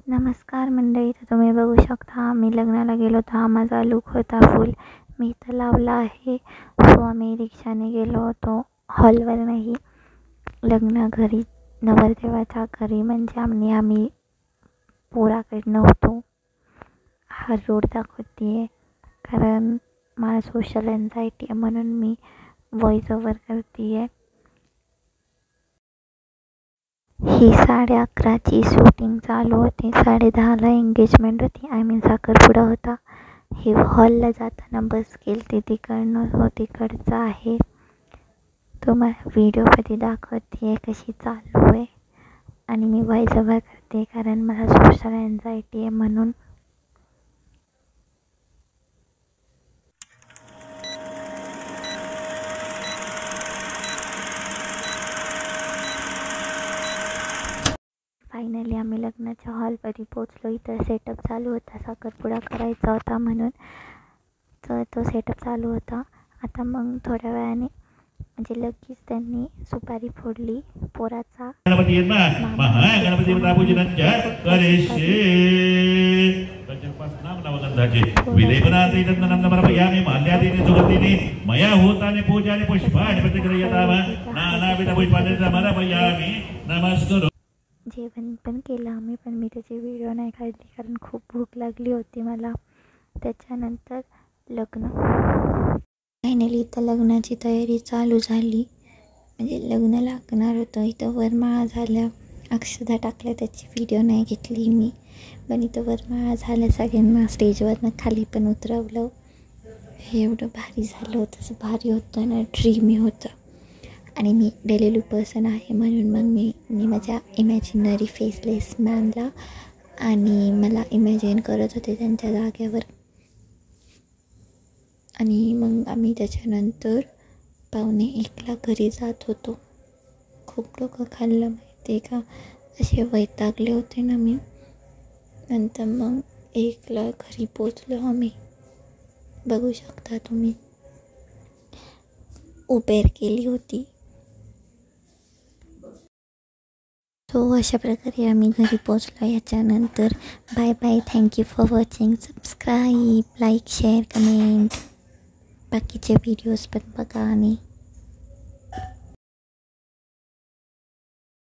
नमस्कार मंडळी, तर तुम्ही बघू शकता मी लग्नाला गेलो होतो. हा माझा लूक होता फुल. मी इथं लावला आहे. सो आम्ही रिक्षाने गेलो होतो हॉलवर नाही, लग्न घरी नवरदेवाच्या घरी, म्हणजे आम्ही पोराकडनं होतो. हा रोड दाखवते आहे कारण मला सोशल एन्झायटी आहे म्हणून मी व्हॉइस ओव्हर करते आहे. ही 11:30ची शूटिंग चालू होती. 10:30ला एंगेजमेंट होती. साखरपुडा होता. हे हॉलला जाताना बस गेली तिकडनं, तिकडचं आहे. तुम्हाला व्हिडिओमध्ये दाखवते आहे कशी चालू आहे आणि मी व्हॉइस ओव्हर करते कारण मला सोशल एन्झायटी आहे म्हणून. फायनली आम्ही लग्नाच्या हॉलमध्ये पोचलो. इथं सेटअप चालू होता, साखरपुडा करायचा होता म्हणून. तर तो सेटअप चालू होता. आता मग थोड्या वेळाने म्हणजे लगेच त्यांनी सुपारी फोडली पोराचा. गणपती गणपती बापूजींच्या करेशे नाम नवगंधाचे विलेपनाते चंदनं समर्पयामि माल्यादेने सुगंधिने मया होताने पूजाने पुष्पाणि प्रतिक्रियताम नानाविध पुष्पाणि समर्पयामि नमस्कार. जेवण पण केलं आम्ही, पण मी त्याची व्हिडिओ नाही काढली कारण खूप भूक लागली होती मला. त्याच्यानंतर लग्न फायनली इथं लग्नाची तयारी चालू झाली. म्हणजे लग्न लागणार होतं. इथं वरमाळा झाल्या, अक्षता टाकल्या, त्याची व्हिडिओ नाही घेतली मी. पण इथं वरमाळा झाल्या, सगळ्यांना स्टेजवरनं खाली पण उतरवलं. हे एवढं भारी झालं होतं, असं भारी होतं ना, ड्रीमी होतं. आणि मी डेली लूक पर्सन आहे म्हणून मग मी माझ्या इमॅजिनरी फेसलेस मॅनला आणि मला इमॅजिन करत होते त्यांच्या जागेवर. आणि मग आम्ही त्याच्यानंतर 12:45ला घरी जात होतो. खूप लोक खाल्लं माहिती आहे का, असे वैतागले होते ना मी. नंतर मग 1ला घरी पोचलो आम्ही. बघू शकता तुम्ही, उबेर केली होती. तो अशा प्रकारे आम्ही घरी पोचलो. याच्यानंतर bye bye, thank you for watching. Subscribe, like, share, comment. बाकीचे व्हिडिओज पण बघा आणि